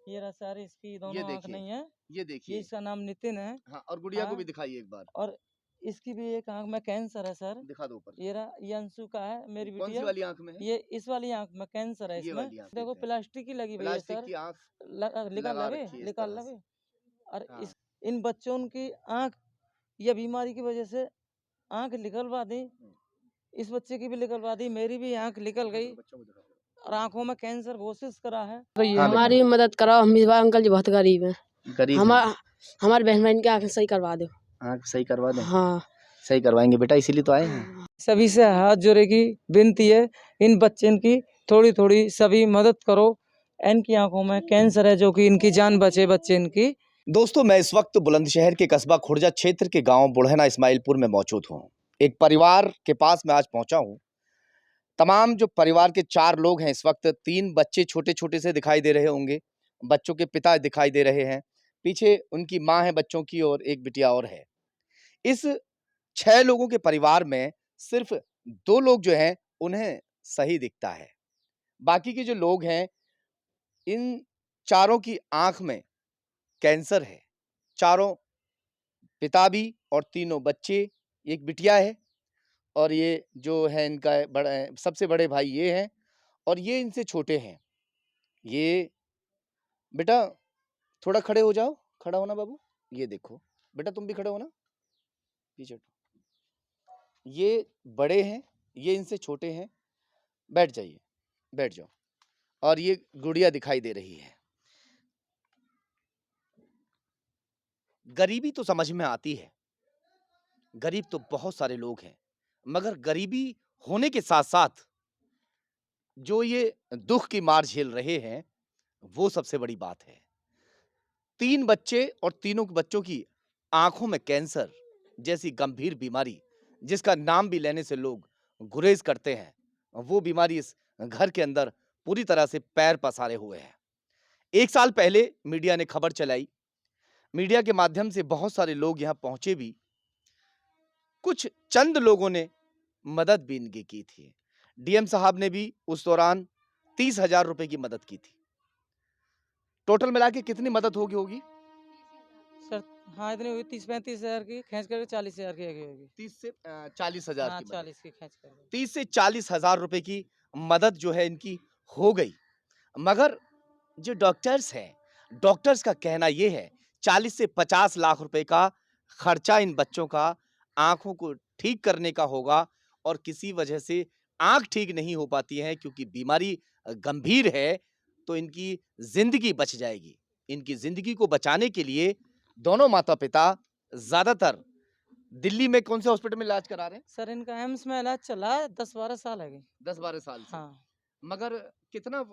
ये रहा सर, इसकी ये दोनों आँख देखिए, नहीं है। ये ये देखिए। इसका नाम नितिन है। हाँ, और गुड़िया को हाँ, भी दिखाइए एक बार। और इसकी भी एक आँख में कैंसर है सर। दिखा दो ऊपर से। ये रहा, ये अंशु का है, मेरी कौन-सी बिटिया। वाली आँख में है? ये इस वाली आँख में कैंसर है ये इसमें। वाली आँख देखो देखते हैं। प्लास्टिक की लगी हुई है प्लास्टिक सर। की आँख निकाल लगा लगे, रखी है इस निकाल तरह से। लगे। और हाँ। इस इन बच्चों की आँख, ये बीमारी की वजह से आँख निकलवा दी। हुँ। इस बच्चे की भी निकलवा दी, मेरी भी आँख निकल दिखा गई दो, बच्चों को दिखा दो। और आँखों में कैंसर घोषित करा है। हाँ बेटा। हमारी भी मदद कराओ, हम मिसबा अंकल जी बहुत गरीब हैं। गरीब हमा हैं। हमारे बहन की आँखें सही करवा दो। आँख सही करवा दें? हाँ। सही करवाएँगे बेटा, इसीलिए तो आए हैं। सभी से हाथ जोड़े की विनती है, इन बच्चन की थोड़ी-थोड़ी सभी मदद करो। इनकी आँखों में कैंसर है, जो कि इनकी जान बचे बच्चे इनकी। दोस्तों, मैं इस वक्त बुलंदशहर के कस्बा खुर्जा क्षेत्र के गांव बुढ़ैना इस्माइलपुर में मौजूद हूं। एक परिवार के पास मैं आज पहुंचा हूं। तमाम जो परिवार के 4 लोग हैं, इस वक्त 3 बच्चे छोटे-छोटे से दिखाई दे रहे होंगे। बच्चों के पिता दिखाई दे रहे हैं। पीछे उनकी माँ है बच्चों की और एक बिटिया और है। इस 6 लोगों के परिवार में सिर्फ 2 लोग जो हैं, उन्हें सही दिखता है। बाकी के जो लोग हैं, इन चारों की आँख में कैंसर है। चारों पिता भी और तीनों बच्चे, एक बिटिया है और ये जो है इनका सबसे बड़े भाई ये हैं और ये इनसे छोटे हैं। ये बेटा थोड़ा खड़े हो जाओ, खड़ा होना बाबू। ये देखो, बेटा तुम भी खड़े हो ना, पीछे हटो। ये बड़े हैं, ये इनसे छोटे हैं। बैठ जाइए, बैठ जाओ। और ये गुड़िया दिखाई दे रही है। गरीबी तो समझ में आती है। गरीब तो बहुत सारे लोग हैं, मगर गरीबी होने के साथ-साथ जो ये दुख की मार झेल रहे हैं, वो सबसे बड़ी बात है। 3 बच्चे और तीनों के बच्चों की आँखों में कैंसर जैसी गंभीर बीमारी, जिसका नाम भी लेने से लोग गुरेज करते हैं, वो बीमारी इस घर के अंदर पूरी तरह से पैर पसारे हुए है। 1 साल पहले मीडिया ने खबर चलाई। मीडिया के माध्यम से बहुत सारे लोग यहाँ पहुँचे भी। कुछ चंद लोगों ने मदद भी इनकी की थी। डीएम साहब ने भी उस दौरान 30,000 रुपए की मदद की थी। टोटल मिला के कितनी मदद होगी? सर हाँ, इतनी हुई 30-35 हज़ार की, खींच कर 40 हज़ार की होगी। 30 से 40,000 हाँ, की मदद। 40 की खींच कर। 30 से 40,000 रुपए की मदद जो है इनकी हो गई। मगर जो डॉक्टर्स हैं, डॉक्टर्स का कहना ये है 40 से 50 लाख रुपए का खर्चा इन बच्चों का आँखों को ठीक करने का होगा और किसी वजह से आँख ठीक नहीं हो पाती है क्योंकि बीमारी गंभीर है, तो इनकी ज़िंदगी बच जाएगी। इनकी ज़िंदगी को बचाने के लिए दोनों माता-पिता ज़्यादातर दिल्ली में कौन से हॉस्पिटल में इलाज करा रहे हैं? सर इनका एम्स में इलाज चला है, 10-12 साल है गए। 10-12 साल से। हाँ, मगर कितना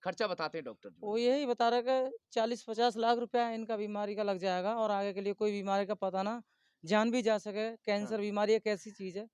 खर्चा बताते हैं डॉक्टर जो वो है? यही बता रहा है कि 40-50 लाख रुपया इनका बीमारी का लग जाएगा और आगे के लिए कोई बीमारी का पता ना, जान भी जा सके। कैंसर हाँ। बीमारी एक ऐसी चीज़ है,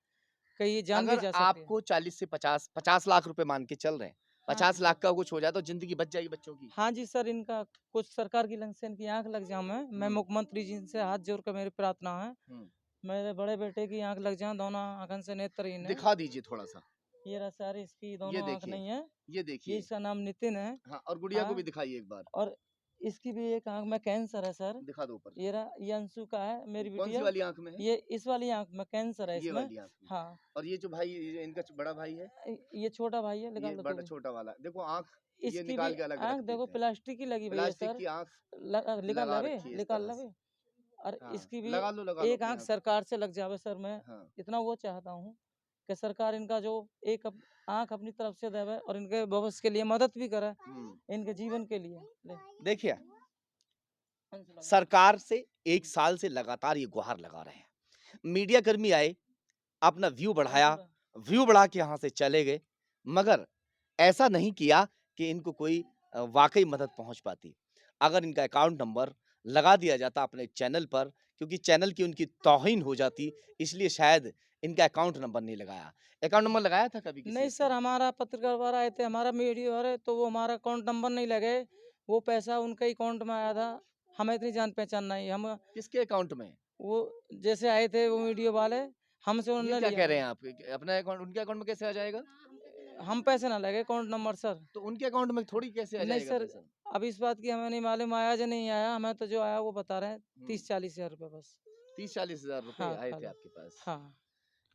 कहीं जान भी अगर जा सकती है। आपको 40 से 50 लाख रुपए मान के चल रहे हैं, हाँ, 50 लाख का कुछ हो जाए तो ज़िंदगी बच जाएगी बच्चों की। हाँ जी सर, इनका कुछ सरकार की लंच से इनकी आँख लग जाऊँ मैं हुँ। मुख्यमंत्री जी से हाथ जोड़ कर मेरी प्रार्थना है। हुँ। मेरे बड़े बेटे की आँख लग जाए, दोनों आँखों से नेत्रहीन है। दिखा दीजिए थोड़ा-सा। ये रहा सर, इसकी ये दोनों आँख देखिए, नहीं है। ये ये देखिए। इसका नाम नितिन है। हाँ, और गुड़िया को भी हाँ, दिखाइए एक बार। और इसकी भी एक आँख में कैंसर है सर। दिखा दो ऊपर से। ये रहा, ये अंशु का है, मेरी कौन-सी बिटिया। वाली आँख में है? ये इस वाली आँख में कैंसर है ये इसमें। वाली आँख में। हाँ, और ये जो भाई ये इनका बड़ा भाई है, ये छोटा भाई है, ये निकाल लो बड़ा तू। छोटा वाला। देखो आँख ये इसकी भी निकाल के अलग रख आँख देखो देते हैं। प्लास्टिक की लगी हुई है प्लास्टिक सर। की आँख निकाल लगा लगे, रखी है इस निकाल तरह से। लगे। और हाँ, इसकी भी लगा लो एक अपनी आँख आँख। सरकार से लग जावे सर, मैं हाँ। इतना वो चाहता हूँ कि सरकार इनका जो एक आँख अपनी तरफ से देवे और इनके भविष्य के लिए मदद भी करे, हुँ। इनके जीवन के लिए। ले, देखिए, अंशु लगा। सरकार से 1 साल से लगातार ये गुहार लगा रहे हैं। मीडिया कर्मी आए, अपना व्यू बढ़ाया, अंशु लगा। व्यू बढ़ा के यहाँ से चले गए, मगर ऐसा नहीं किया कि इनको कोई वाक़ई मदद पहुँच पाती। अगर इनका अकाउंट नंबर लगा दिया जाता अपने चैनल पर, क्योंकि चैनल की उनकी तौहीन हो जाती, इसलिए शायद इनका अकाउंट नंबर नहीं लगाया। अकाउंट नंबर लगाया था कभी किसी नहीं इसके सर, लिए? हमारा पत्रकार वाला आए थे, हमारा मीडिया वाले, तो वो हमारा अकाउंट नंबर नहीं लगे। वो पैसा उनके अकाउंट में आया था, हमें इतनी जान पहचान नहीं। हम किसके अकाउंट में? वो जैसे आए थे वो वीडियो वाले, हमसे ये उन्होंने क्या लिया। कह रहे हैं आप? अपना अकाउंट उनके अकाउंट में कैसे आ जाएगा? हम पैसे ना लगे अकाउंट नंबर सर। तो उनके अकाउंट में थोड़ी कैसे आ नहीं जाएगा सर, पैसा? अब इस बात की हमें नहीं मालूम आया या नहीं आया, हमें तो जो आया वो बता रहे हैं 30-40 हज़ार रुपये बस। 30-40 हजार रुपए हाँ आए थे खाली। आपके पास? हाँ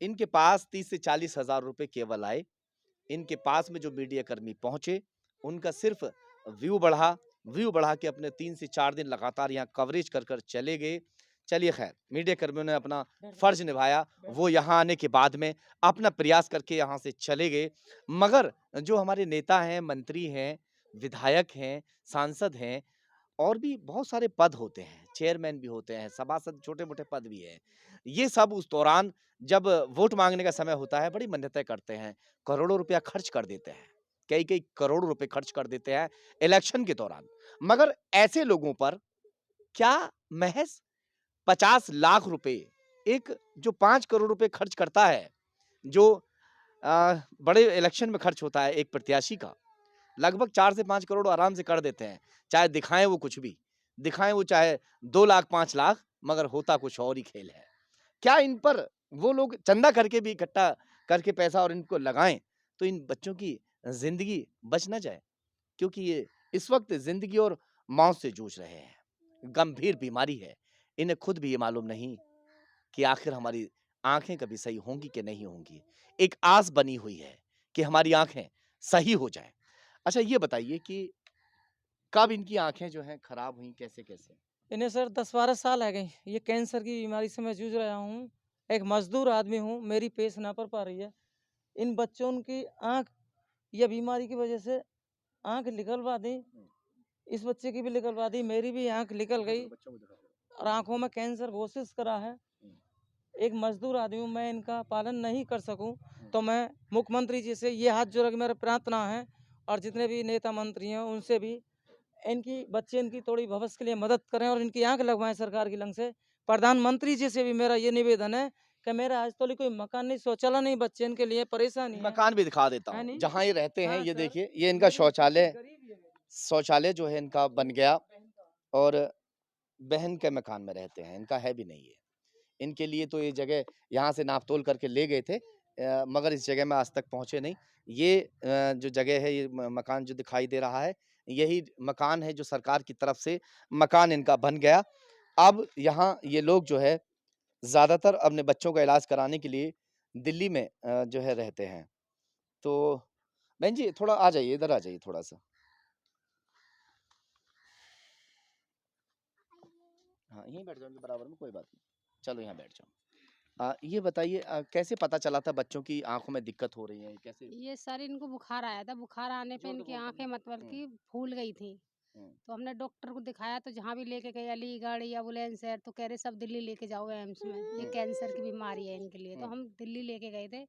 इनके पास 30 से 40 हजार रुपए केवल आए। इनके पास में जो मीडिया कर्मी पहुंचे, उनका सिर्फ व्यू बढ़ा के अपने 3 से 4 दिन लगातार यहाँ कवरेज कर कर चले गए। चलिए खैर, मीडिया कर्मियों ने अपना फर्ज निभाया। वो यहाँ आने के बाद में अपना प्रयास करके यहाँ से चले गए। मगर जो हमारे नेता हैं, मंत्री हैं, विधायक हैं, सांसद हैं, और भी बहुत सारे पद होते हैं, चेयरमैन भी होते हैं, सभासद, छोटे-मोटे पद भी हैं। ये सब उस दौरान जब वोट माँगने का समय होता है, बड़ी मन्नतें करते हैं, करोड़ों रुपया खर्च कर देते हैं। कई-कई करोड़ रुपए खर्च कर देते हैं इलेक्शन के दौरान। मगर ऐसे लोगों पर क्या महज़ 50 लाख रुपए, एक जो 5 करोड़ रुपए खर्च करता है, जो बड़े इलेक्शन में खर्च होता है एक प्रत्याशी का, लगभग 4 से 5 करोड़ आराम से कर देते हैं। चाहे दिखाएँ वो कुछ भी, दिखाएँ वो चाहे 2 लाख 5 लाख, मगर होता कुछ और ही खेल है। क्या इन पर वो लोग चंदा करके भी इकट्ठा करके पैसा और इनको लगाएँ, तो इन बच्चों की ज़िंदगी बच ना जाए? क्योंकि ये इस वक़्त ज़िंदगी और मौत से जूझ रहे हैं। गंभीर बीमारी है। इन्हें खुद भी ये मालूम नहीं कि आखिर हमारी आँखें कभी सही होंगी कि नहीं होंगी। एक आस बनी हुई है कि हमारी आँखें सही हो जाएँ। अच्छा ये बताइए कि कब इनकी आँखें जो हैं खराब हुईं, कैसे-कैसे? इन्हें सर 10-12 साल आ गए। ये कैंसर की बीमारी से मैं जूझ रहा हूँ। एक मज़दूर आदमी हूँ, मेरी पेश ना पड़ पा रही है। इन बच्चों की आँख ये बीमारी की वजह से आँख निकलवा दी, इस बच्चे की भी निकलवा दी, मेरी भी आँख निकल गई और आँखों में कैंसर घोषित करा है। एक मज़दूर आदमी हूँ, मैं इनका पालन नहीं कर सकूँ, तो मैं मुख्यमंत्री जी से ये हाथ जोड़ के मेरा प्रार्थना है और जितने भी नेता मंत्री हैं उनसे भी इनकी थोड़ी भविष्य के लिए मदद करें और इनकी आँख लगवाएँ सरकार की लंग से। प्रधानमंत्री जी से भी मेरा ये निवेदन है कि मेरा आज तक कोई मकान नहीं, शौचालय नहीं, बच्चे इनके लिए परेशानी है। मकान भी दिखा देता है हूँ। नहीं? जहाँ ये रहते हैं, हाँ ये सर, देखिए, ये इनका मेरी शौचालय गरीबी है। शौचालय जो है इनका बन गया और बहन के मकान में रहते हैं, इनका है भी नहीं है। इनके लिए तो ये जगह यहाँ से नाप-तोल करके ले गए थे, मगर इस जगह में आज तक पहुँचे नहीं। ये जो जगह है, ये मकान जो दिखाई दे रहा है, यही मकान है जो सरकार की तरफ से मकान इनका बन गया। अब यहाँ ये लोग जो है ज़्यादातर अपने बच्चों का इलाज कराने के लिए दिल्ली में जो है रहते हैं। तो बहन जी थोड़ा आ जाइए, इधर आ जाइए थोड़ा-सा। हाँ, यहीं बैठ जाओगे बराबर में, कोई बात नहीं। चलो यहाँ बैठ जाओ। ये बताइए कैसे पता चला था बच्चों की आँखों में दिक्कत हो रही है? कैसे? ये सर इनको बुखार आया था, बुखार आने पे जोर से इनकी बोल दो आंखें ना। मतलब हुँ, कि फूल गई थी। हुँ, तो हमने डॉक्टर को दिखाया तो जहाँ भी लेके गए, अलीगढ़ या बुलंदशहर, तो कह रहे सब दिल्ली लेके जाओ एम्स में, ये हुँ, कैंसर की बीमारी है इनके लिए। तो हुँ, हम दिल्ली लेके गए थे।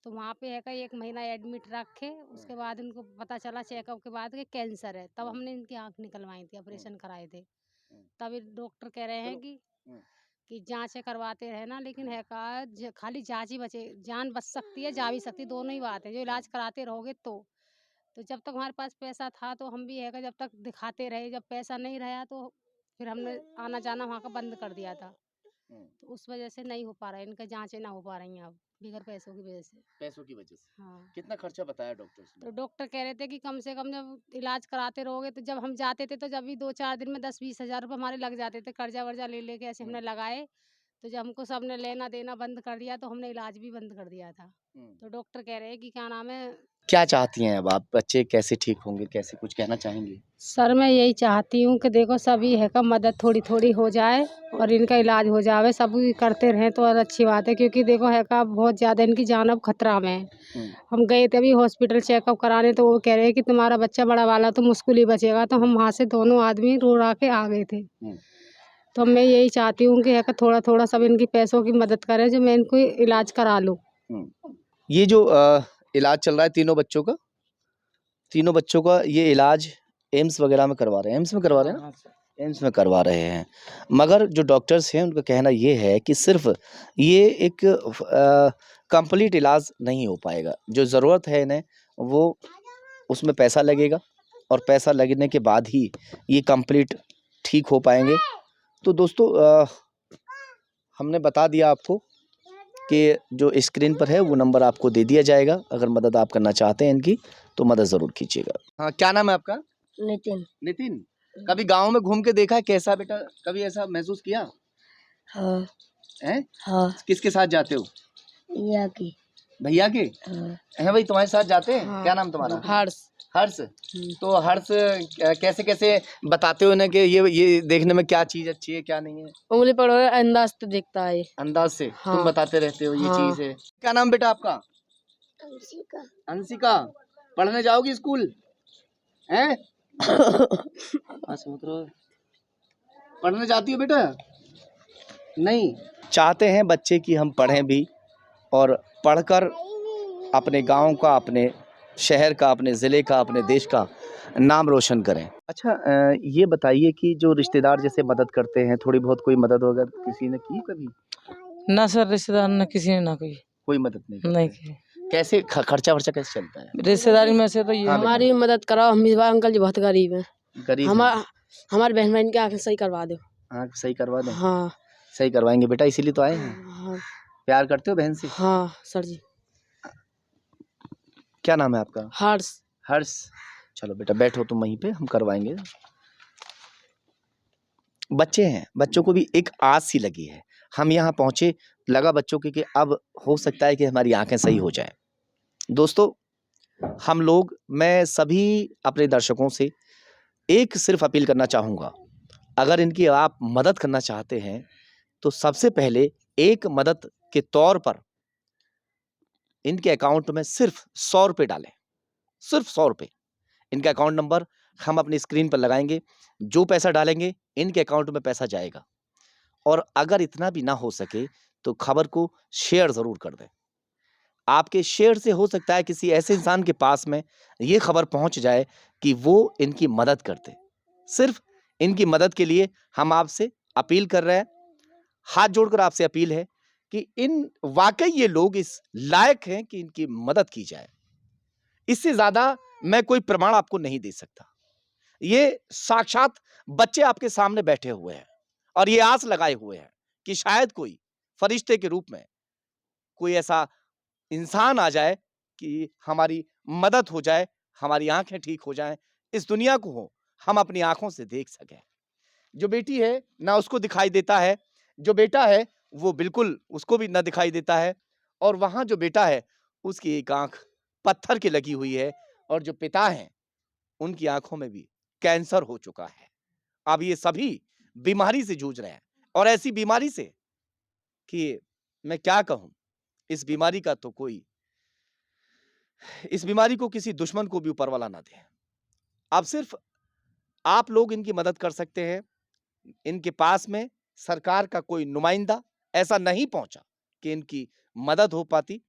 तो वहाँ पे है का 1 महीना एडमिट रखे, हुँ, उसके बाद इनको पता चला चेकअप के बाद कि कैंसर है। तब हुँ, हमने इनकी आँख निकलवाई थी, हुँ, ऑपरेशन कराए थे। हुँ। तब ये डॉक्टर कह रहे हैं चलो। हुँ, कि जाँचें करवाते रहना, लेकिन है का खाली जाँच ही बचे, जान बच सकती है, जा भी सकती है, दोनों ही बात है। जो हुँ, इलाज कराते रहोगे तो जब तक हमारे पास पैसा था तो हम भी है का जब तक दिखाते रहे, जब पैसा नहीं रहा तो फिर हमने आना-जाना वहाँ का बंद कर दिया था। हुँ। तो उस वजह से नहीं हो पा रहा है, इनका जाँचें ना हो पा रही हैं अब, बगैर पैसों की वजह से। पैसों की वजह से। हाँ। कितना खर्चा बताया डॉक्टर्स ने? तो डॉक्टर कह रहे थे कि कम से कम जब इलाज कराते रहोगे, तो जब हम जाते थे तो जब भी 2-4 दिन में 10-20 हज़ार रुपए हमारे लग जाते थे, कर्जा-वर्जा ले लेके ऐसे हुँ, हमने लगाए। तो जब हमको सबने लेना-देना बंद कर दिया तो हमने इलाज भी बंद कर दिया था। हुँ। तो डॉक्टर कह रहे हैं कि क्या नाम है, क्या चाहती हैं अब आप? बच्चे कैसे ठीक होंगे? कैसे कुछ कहना चाहेंगी? सर मैं यही चाहती हूँ कि देखो सभी है का मदद थोड़ी-थोड़ी हो जाए और इनका इलाज हो जावे, सभी करते रहें तो और अच्छी बात है, क्योंकि देखो है का बहुत ज़्यादा इनकी जान अब खतरा में है। हुँ, हम गए थे अभी हॉस्पिटल चेकअप कराने, तो वो कह रहे हैं कि तुम्हारा बच्चा बड़ा वाला तो मुश्किल ही बचेगा, तो हम वहाँ से दोनों आदमी रो-रा के आ गए थे। हुँ, तो मैं यही चाहती हूँ कि है कि थोड़ा-थोड़ा सब इनकी पैसों की मदद करें, जो मैं इनको इलाज करा लूँ। हुँ। ये जो इलाज चल रहा है तीनों बच्चों का ये इलाज एम्स वगैरह में करवा रहे हैं। एम्स में करवा रहे हाँ, हैं ना? हाँ सर। एम्स में करवा रहे हैं। मगर जो डॉक्टर्स हैं उनका कहना ये है कि सिर्फ़ ये एक कंप्लीट इलाज नहीं हो पाएगा। जो ज़रूरत है इन्हें वो उसमें पैसा लगेगा और पैसा लगने के बाद ही ये कंप्लीट ठीक हो पाएँगे। तो दोस्तों हमने बता दिया आपको कि जो स्क्रीन पर है वो नंबर आपको दे दिया जाएगा। अगर मदद आप करना चाहते हैं इनकी तो मदद ज़रूर कीजिएगा। हाँ, क्या नाम है आपका? नितिन। नितिन। कभी गाँव में घूम के देखा है कैसा बेटा? कभी ऐसा महसूस किया हाँ है? हाँ किसके साथ जाते हो? या की भैया के हाँ हैं भाई तुम्हारे साथ जाते हैं? हाँ। क्या नाम तुम्हारा? हर्ष। हर्ष। तो हर्ष कैसे कैसे बताते हो ना कि ये देखने में क्या चीज अच्छी है क्या नहीं है? उंगली पड़ो अंदाज से देखता है। अंदाज से तुम हाँ। बताते रहते हो ये हाँ। चीज है। क्या नाम बेटा आपका? अंशिका। अंशिका। पढ़ने जाओगी स्कूल हैं? पढ़ने जाती हो बेटा? नहीं चाहते हैं बच्चे कि हम पढ़ें भी और पढ़कर अपने गांव का, अपने शहर का, अपने ज़िले का, अपने देश का नाम रोशन करें। अच्छा ये बताइए कि जो रिश्तेदार जैसे मदद करते हैं, थोड़ी बहुत कोई मदद वगैरह किसी ने की कभी? ना सर, रिश्तेदार ने किसी ने ना कोई कोई मदद नहीं नहीं करते? की। कैसे खर्चा वर्चा कैसे चलता है? रिश्तेदारी में से तो ये हाँ है। हमारी मदद कराओ, हम अंकल जी बहुत गरीब हैं। गरीब हमारे बहन बहन की आंखें सही करवा दो। आँख सही करवा दें? हाँ सही करवाएंगे बेटा, इसीलिए तो आए हैं। हाँ प्यार करते हो बहन से? हाँ सर जी। क्या नाम है आपका? हर्ष। हर्ष। चलो बेटा बैठो तुम वहीं पे, हम करवाएंगे। बच्चे हैं, बच्चों को भी एक आस सी लगी है। हम यहाँ पहुँचे, लगा बच्चों की कि अब हो सकता है कि हमारी आंखें सही हो जाएं। दोस्तों हम लोग, मैं सभी अपने दर्शकों से एक सिर्फ अपील करना चाहूँगा, अगर इनकी आप मदद करना चाहते हैं तो सबसे पहले एक मदद के तौर पर इनके अकाउंट में सिर्फ 100 रुपये डालें, सिर्फ 100 रुपये। इनका अकाउंट नंबर हम अपनी स्क्रीन पर लगाएंगे। जो पैसा डालेंगे इनके अकाउंट में पैसा जाएगा। और अगर इतना भी ना हो सके तो खबर को शेयर ज़रूर कर दें। आपके शेयर से हो सकता है किसी ऐसे इंसान के पास में ये खबर पहुंच जाए कि वो इनकी मदद करते। सिर्फ इनकी मदद के लिए हम आपसे अपील कर रहे हैं, हाथ जोड़कर आपसे अपील है कि इन वाकई ये लोग इस लायक हैं कि इनकी मदद की जाए। इससे ज़्यादा मैं कोई प्रमाण आपको नहीं दे सकता। ये साक्षात बच्चे आपके सामने बैठे हुए हैं और ये आस लगाए हुए हैं कि शायद कोई फरिश्ते के रूप में कोई ऐसा इंसान आ जाए कि हमारी मदद हो जाए, हमारी आंखें ठीक हो जाएं, इस दुनिया को हो हम अपनी आंखों से देख सकें। जो बेटी है ना उसको दिखाई देता है, जो बेटा है वो बिल्कुल उसको भी ना दिखाई देता है, और वहां जो बेटा है उसकी एक आंख पत्थर की लगी हुई है, और जो पिता हैं उनकी आंखों में भी कैंसर हो चुका है। अब ये सभी बीमारी से जूझ रहे हैं, और ऐसी बीमारी से कि मैं क्या कहूं, इस बीमारी का तो कोई, इस बीमारी को किसी दुश्मन को भी ऊपर वाला ना दे। अब सिर्फ आप लोग इनकी मदद कर सकते हैं। इनके पास में सरकार का कोई नुमाइंदा ऐसा नहीं पहुंचा कि इनकी मदद हो पाती।